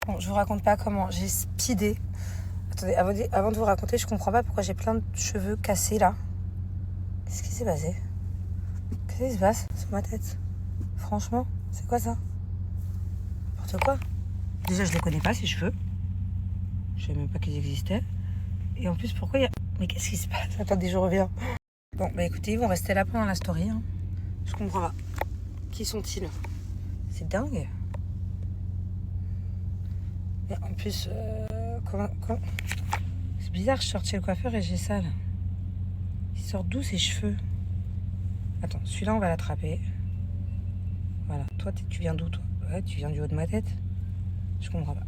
Bon, je vous raconte pas comment j'ai speedé. Attendez, avant de vous raconter, je comprends pas pourquoi j'ai plein de cheveux cassés là. Qu'est-ce qui s'est passé? Qu'est-ce qui se passe sur ma tête? Franchement, c'est quoi ça? N'importe quoi. Déjà, je les connais pas, ces cheveux. Je savais même pas qu'ils existaient. Et en plus, pourquoi il y a... Mais qu'est-ce qui se passe? Attendez, je reviens. Bon, bah écoutez, ils vont rester là pendant la story. Hein. Je comprends pas. Qui sont-ils? C'est dingue. Et en plus, comment... C'est bizarre, je sors de chez le coiffeur et j'ai ça là. Il sort d'où ces cheveux? Attends, celui-là, on va l'attraper. Voilà. Toi, tu viens d'où, toi? Ouais, tu viens du haut de ma tête. Je comprends pas.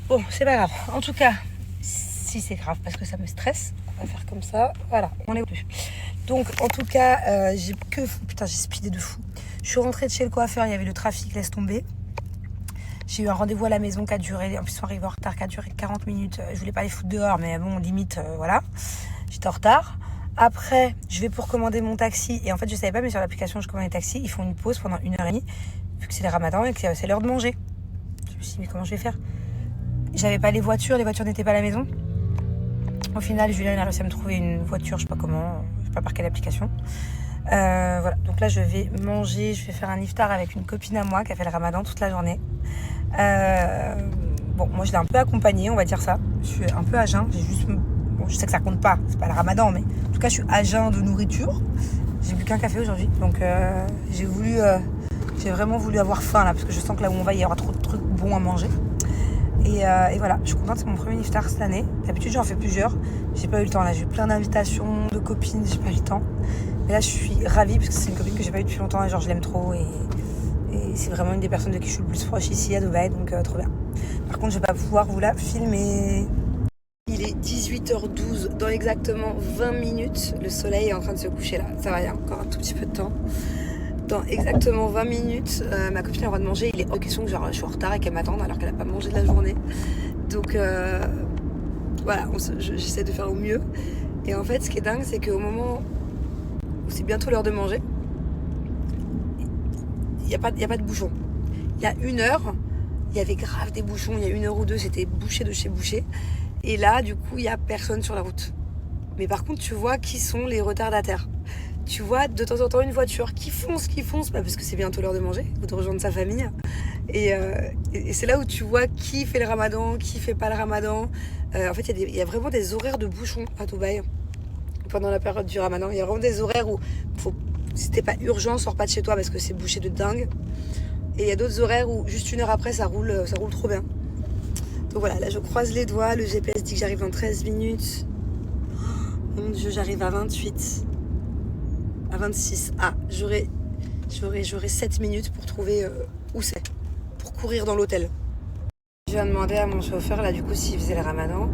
Bon, c'est pas grave. En tout cas, si c'est grave, parce que ça me stresse, on va faire comme ça. Voilà, on est au dessus. Donc, en tout cas, j'ai que... Putain, j'ai speedé de fou. Je suis rentrée de chez le coiffeur, il y avait le trafic, laisse tomber. J'ai eu un rendez-vous à la maison qui a duré... En plus, on arrive en retard, qui a duré 40 minutes. Je voulais pas les foutre dehors, mais bon, limite, voilà. J'étais en retard. Après, je vais pour commander mon taxi. Et en fait, je savais pas, mais sur l'application, je commande les taxis. Ils font une pause pendant 1h30, vu que c'est le ramadan et que c'est l'heure de manger. Je me suis dit, mais comment je vais faire? J'avais pas les voitures n'étaient pas à la maison. Au final, Julien a réussi à me trouver une voiture, je sais pas comment, je sais pas par quelle application. Voilà, donc là, je vais manger, je vais faire un iftar avec une copine à moi qui a fait le ramadan toute la journée. Bon, moi, je l'ai un peu accompagnée, on va dire ça. Je suis un peu à jeun, j'ai juste... Bon, je sais que ça compte pas, c'est pas le ramadan, mais en tout cas, je suis à jeun de nourriture. J'ai bu qu'un café aujourd'hui, donc j'ai vraiment voulu avoir faim là, parce que je sens que là où on va, il y aura trop de trucs bons à manger. Et voilà, je suis contente, c'est mon premier iftar cette année. D'habitude, j'en fais plusieurs. J'ai pas eu le temps là, j'ai eu plein d'invitations de copines, j'ai pas eu le temps. Mais là, je suis ravie parce que c'est une copine que j'ai pas eu depuis longtemps et genre je l'aime trop. Et c'est vraiment une des personnes de qui je suis le plus proche ici à Dubaï, donc trop bien. Par contre, je vais pas pouvoir vous la filmer. Il est 18h12, dans exactement 20 minutes, le soleil est en train de se coucher là. Ça va, il y a encore un tout petit peu de temps. Dans exactement 20 minutes, ma copine a le droit de manger. Il est hors de question que genre, je suis en retard et qu'elle m'attende alors qu'elle n'a pas mangé de la journée. Donc voilà, j'essaie de faire au mieux. Et en fait, ce qui est dingue, c'est qu'au moment où c'est bientôt l'heure de manger, il n'y a pas de bouchon. Il y a 1 heure, il y avait grave des bouchons. Il y a 1 heure ou deux, c'était bouché de chez bouché. Et là, du coup, il n'y a personne sur la route. Mais par contre, tu vois qui sont les retardataires. Tu vois de temps en temps une voiture qui fonce, bah parce que c'est bientôt l'heure de manger ou de rejoindre sa famille. Et c'est là où tu vois qui fait le ramadan, qui fait pas le ramadan. En fait, il y a vraiment des horaires de bouchons à Dubaï pendant la période du ramadan. Il y a vraiment des horaires où si t'es pas urgent, sors pas de chez toi parce que c'est bouché de dingue. Et il y a d'autres horaires où juste 1 heure après, ça roule trop bien. Donc voilà, là je croise les doigts, le GPS dit que j'arrive dans 13 minutes. Oh, mon Dieu, j'arrive à 28. À 26. Ah, j'aurai 7 minutes pour trouver où c'est. Pour courir dans l'hôtel. Je viens demander à mon chauffeur là du coup s'il faisait le ramadan.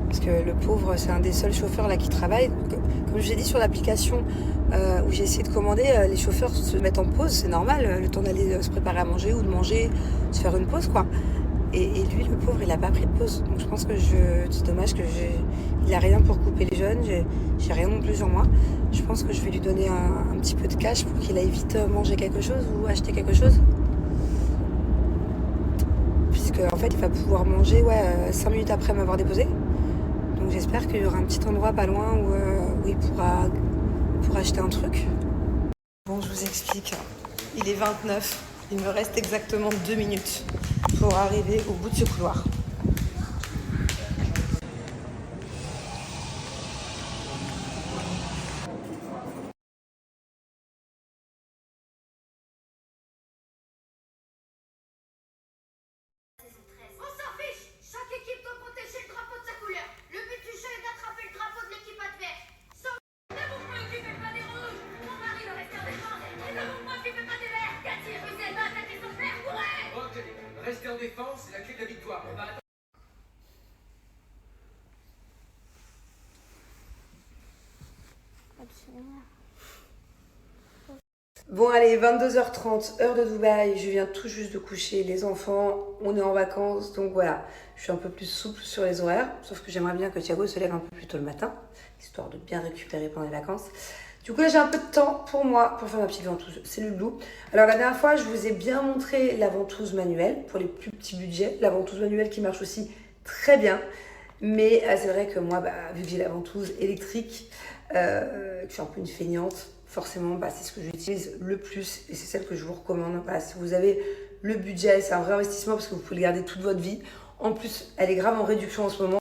Parce que le pauvre, c'est un des seuls chauffeurs là qui travaille. Donc, comme je l'ai dit sur l'application où j'ai essayé de commander, les chauffeurs se mettent en pause, c'est normal. Le temps d'aller se préparer à manger ou de manger, se faire une pause quoi. Et lui, le pauvre, il a pas pris de pause. Donc je pense que c'est dommage que il a rien pour couper les jeunes. J'ai rien non plus sur moi. Je pense que je vais lui donner un petit peu de cash pour qu'il aille vite manger quelque chose ou acheter quelque chose. Puisque en fait, il va pouvoir manger 5 minutes après m'avoir déposé. Donc j'espère qu'il y aura un petit endroit pas loin où il pourra acheter un truc. Bon, je vous explique. Il est 29. Il me reste exactement 2 minutes pour arriver au bout de ce couloir. On s'en fiche. Chaque équipe doit protéger le drapeau de sa couleur. Le but du jeu est d'attraper le drapeau de l'équipe adverse. Ne bouge pas qui fait pas des rouges. Mon mari le reste en défense. Et ne bouge pas qui fait pas des verts. Cathy, vous êtes pas attaquer son frère. Courez. Ok, restez en défense, c'est la clé de la victoire. On va attendre. Bon allez, 22h30, heure de Dubaï, je viens tout juste de coucher les enfants, on est en vacances, donc voilà, je suis un peu plus souple sur les horaires, sauf que j'aimerais bien que Thiago se lève un peu plus tôt le matin, histoire de bien récupérer pendant les vacances. Du coup là j'ai un peu de temps pour moi pour faire ma petite ventouse Cellule Blue. Alors la dernière fois je vous ai bien montré la ventouse manuelle pour les plus petits budgets. La ventouse manuelle qui marche aussi très bien. Mais c'est vrai que moi vu que j'ai la ventouse électrique, que je suis un peu une feignante, forcément c'est ce que j'utilise le plus et c'est celle que je vous recommande. Voilà, si vous avez le budget, c'est un vrai investissement parce que vous pouvez le garder toute votre vie. En plus elle est grave en réduction en ce moment.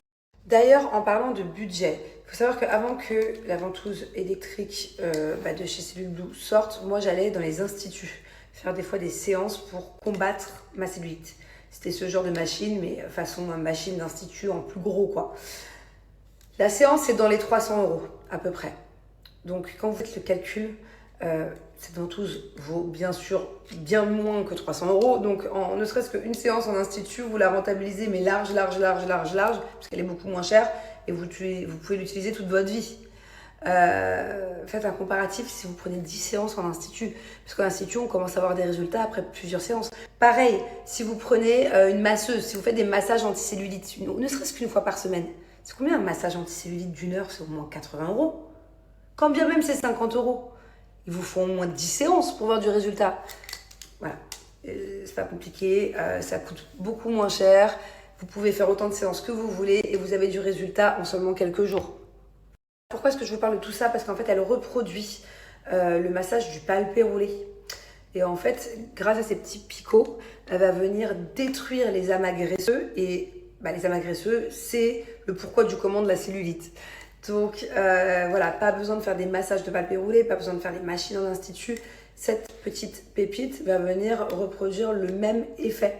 D'ailleurs, en parlant de budget, il faut savoir qu'avant que la ventouse électrique de chez Cellule Blue sorte, moi j'allais dans les instituts faire des fois des séances pour combattre ma cellulite. C'était ce genre de machine, mais façon machine d'institut en plus gros quoi. La séance c'est dans les 300 € à peu près. Donc quand vous faites le calcul, cette ventouse vaut bien sûr bien moins que 300 €. Donc ne serait-ce qu'une séance en institut, vous la rentabilisez mais large, parce qu'elle est beaucoup moins chère et vous pouvez l'utiliser toute votre vie. Faites un comparatif si vous prenez 10 séances en institut. Parce qu'en institut, on commence à avoir des résultats après plusieurs séances. Pareil, si vous prenez une masseuse, si vous faites des massages anticellulite, ne serait-ce qu'une fois par semaine. C'est combien un massage anticellulite d'une heure? C'est au moins 80 €. Quand bien même c'est 50 €. Il vous faut au moins 10 séances pour voir du résultat. Voilà, c'est pas compliqué, ça coûte beaucoup moins cher. Vous pouvez faire autant de séances que vous voulez et vous avez du résultat en seulement quelques jours. Pourquoi est-ce que je vous parle de tout ça? Parce qu'en fait, elle reproduit le massage du palpé roulé. Et en fait, grâce à ces petits picots, elle va venir détruire les amas graisseux. Et les amas graisseux, c'est le pourquoi du comment de la cellulite. Donc voilà, pas besoin de faire des massages de palpé roulé, pas besoin de faire des machines en institut. Cette petite pépite va venir reproduire le même effet.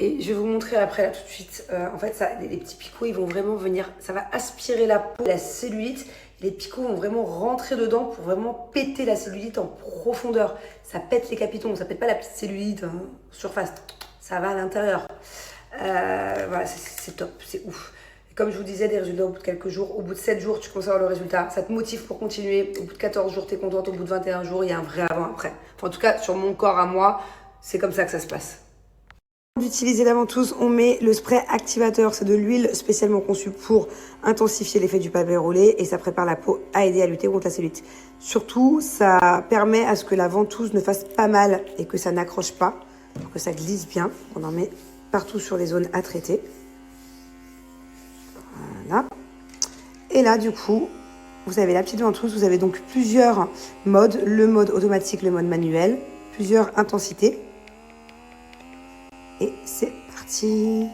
Et je vais vous montrer après là tout de suite. En fait, les petits picots, ils vont vraiment venir, ça va aspirer la peau, la cellulite. Les picots vont vraiment rentrer dedans pour vraiment péter la cellulite en profondeur. Ça pète les capitons, ça pète pas la petite cellulite surface. Ça va à l'intérieur. Voilà, c'est top, c'est ouf. Comme je vous disais, des résultats au bout de quelques jours. Au bout de 7 jours, tu commences à avoir le résultat. Ça te motive pour continuer. Au bout de 14 jours, tu es contente. Au bout de 21 jours, il y a un vrai avant-après. Enfin, en tout cas, sur mon corps à moi, c'est comme ça que ça se passe. Avant d'utiliser la ventouse, on met le spray activateur. C'est de l'huile spécialement conçue pour intensifier l'effet du palpé roulé et ça prépare la peau à aider à lutter contre la cellulite. Surtout, ça permet à ce que la ventouse ne fasse pas mal et que ça n'accroche pas, pour que ça glisse bien. On en met partout sur les zones à traiter. Voilà. Et là, du coup, vous avez la petite ventouse. Vous avez donc plusieurs modes. Le mode automatique, le mode manuel. Plusieurs intensités. Et c'est parti.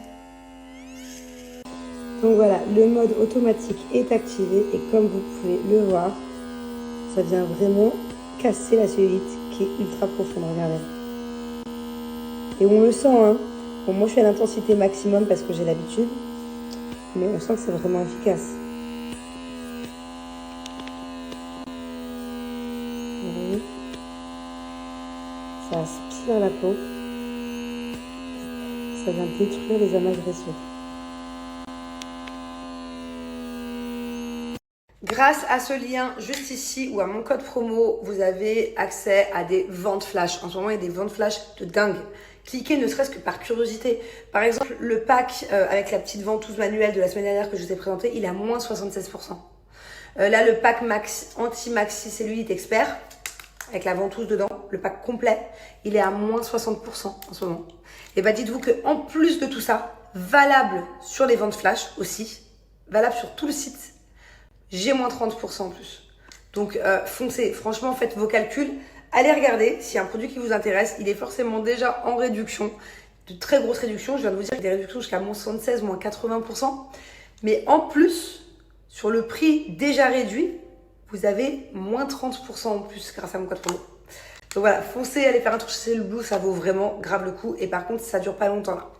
Donc voilà, le mode automatique est activé. Et comme vous pouvez le voir, ça vient vraiment casser la cellulite qui est ultra profonde. Regardez. Et on le sent, hein. Bon, moi, je suis à l'intensité maximum parce que j'ai l'habitude. Mais on sent que c'est vraiment efficace. Vous voyez? Ça aspire la peau. Ça vient détruire les amas graisseux. Grâce à ce lien juste ici ou à mon code promo, vous avez accès à des ventes flash. En ce moment, il y a des ventes flash de dingue. Cliquez ne serait-ce que par curiosité. Par exemple, le pack avec la petite ventouse manuelle de la semaine dernière que je vous ai présenté, il est à moins 76%. Là, le pack anti-maxi cellulite expert, avec la ventouse dedans, le pack complet, il est à moins 60% en ce moment. Et dites-vous qu'en plus de tout ça, valable sur les ventes flash aussi, valable sur tout le site, j'ai moins 30% en plus. Donc foncez, franchement faites vos calculs, allez regarder s'il y a un produit qui vous intéresse, il est forcément déjà en réduction, de très grosses réductions, je viens de vous dire qu'il y a des réductions jusqu'à moins 76, moins 80%, mais en plus, sur le prix déjà réduit, vous avez moins 30% en plus grâce à mon code promo. Donc voilà, foncez, allez faire un tour chez Cellule Blue, ça vaut vraiment grave le coup et par contre ça dure pas longtemps là.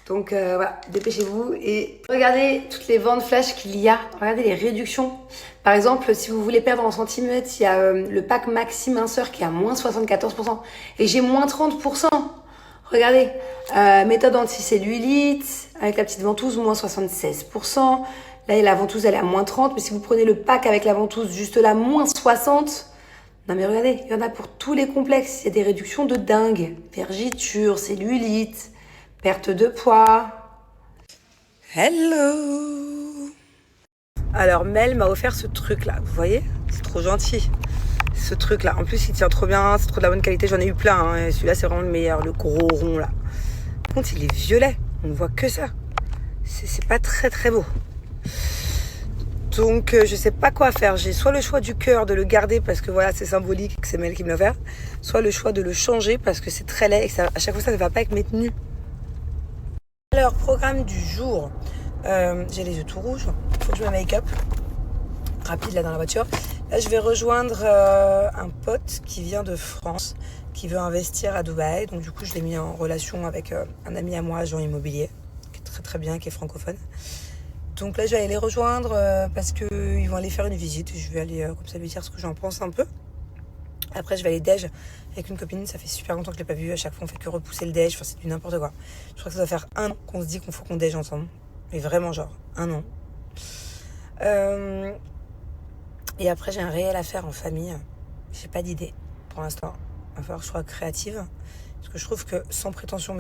Donc voilà, dépêchez-vous et regardez toutes les ventes flash qu'il y a. Regardez les réductions. Par exemple, si vous voulez perdre en centimètres, il y a le pack maxi minceur qui est à moins 74%. Et j'ai moins 30%. Regardez, méthode anti-cellulite avec la petite ventouse, moins 76%. Là, la ventouse, elle est à moins 30%. Mais si vous prenez le pack avec la ventouse juste là, moins 60%. Non mais regardez, il y en a pour tous les complexes. Il y a des réductions de dingue. Vergiture, cellulite, perte de poids. Hello! Alors Mel m'a offert ce truc là, vous voyez? C'est trop gentil. Ce truc-là. En plus, il tient trop bien. C'est trop de la bonne qualité. J'en ai eu plein. Hein. Et celui-là, c'est vraiment le meilleur. Le gros rond, là. Par contre, il est violet. On ne voit que ça. C'est pas très, très beau. Donc, je sais pas quoi faire. J'ai soit le choix du cœur de le garder parce que voilà, c'est symbolique et que c'est Mel qui me l'a offert. Soit le choix de le changer parce que c'est très laid et que ça, à chaque fois, ça ne va pas avec mes tenues. Alors, programme du jour. J'ai les yeux tout rouges. Il faut que je me make-up. Rapide là dans la voiture. Là, je vais rejoindre un pote qui vient de France, qui veut investir à Dubaï. Donc du coup, je l'ai mis en relation avec un ami à moi, agent immobilier, qui est très très bien, qui est francophone. Donc là, je vais aller les rejoindre parce qu'ils vont aller faire une visite. Je vais aller comme ça lui dire ce que j'en pense un peu. Après, je vais aller déj avec une copine. Ça fait super longtemps que je ne l'ai pas vue. À chaque fois, on fait que repousser le déj. Enfin, c'est du n'importe quoi. Je crois que ça doit faire 1 an qu'on se dit qu'on faut qu'on déj ensemble. Mais vraiment, genre, 1 an. Et après, j'ai un réel à faire en famille. J'ai pas d'idée pour l'instant. Il va falloir que je sois créative. Parce que je trouve que, sans prétention,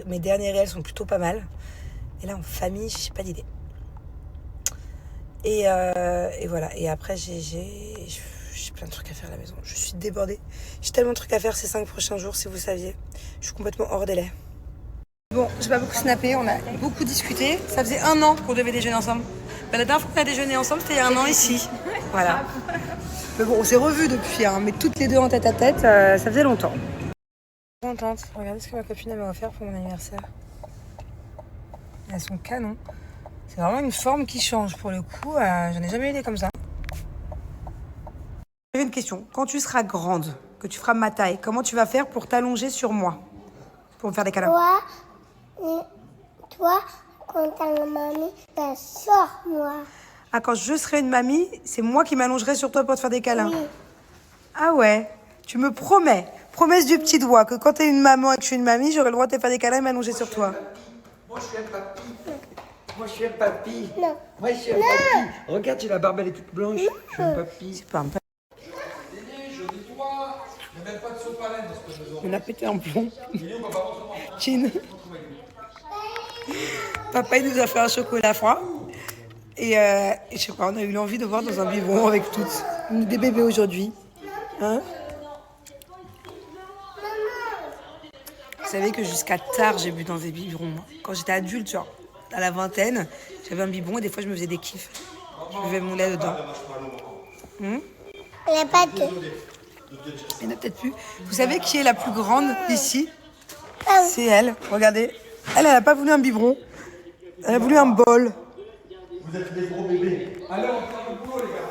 mes derniers réels sont plutôt pas mal. Et là, en famille, j'ai pas d'idée. Et voilà. Et après, j'ai plein de trucs à faire à la maison. Je suis débordée. J'ai tellement de trucs à faire ces 5 prochains jours, si vous saviez. Je suis complètement hors délai. Bon, j'ai pas beaucoup snappé. On a beaucoup discuté. Ça faisait 1 an qu'on devait déjeuner ensemble. Ben, la dernière fois qu'on a déjeuné ensemble, c'était il y a 1 an ici. Voilà. Mais bon, on s'est revus depuis, hein, mais toutes les deux en tête à tête, ça faisait longtemps. Contente. Regardez ce que ma copine m'a offert pour mon anniversaire. Elles sont canon. C'est vraiment une forme qui change pour le coup. J'en ai jamais eu des comme ça. J'ai une question. Quand tu seras grande, que tu feras ma taille, comment tu vas faire pour t'allonger sur moi? Pour me faire des câlins? Toi, quand t'as une mamie, t'as sur moi. Ah, quand je serai une mamie, c'est moi qui m'allongerai sur toi pour te faire des câlins? Oui. Ah ouais, tu me promets, promesse du petit doigt, que quand t'es une maman et que je suis une mamie, j'aurai le droit de te faire des câlins et m'allonger sur toi. Moi je suis un papy. Moi je suis un papy. Non. Moi je suis un papy. Regarde, j'ai la barbe, elle est toute blanche. Je suis un papy. C'est pas un papy. On a pété un plomb. Chin. Papa, il nous a fait un chocolat froid. Et je sais pas, on a eu l'envie de voir dans un biberon avec toutes. Des bébés aujourd'hui. Hein? Vous savez que jusqu'à tard, j'ai bu dans des biberons. Quand j'étais adulte, genre, à la vingtaine, j'avais un biberon et des fois, je me faisais des kiffs. Je buvais mon lait dedans. Il n'y a pas de... Il n'y en a peut-être plus. Vous savez qui est la plus grande ici? Ah. C'est elle. Regardez. Elle n'a pas voulu un biberon. Elle a voulu un bol. Vous êtes des gros bébés. Allez, on fait un boulot, les gars.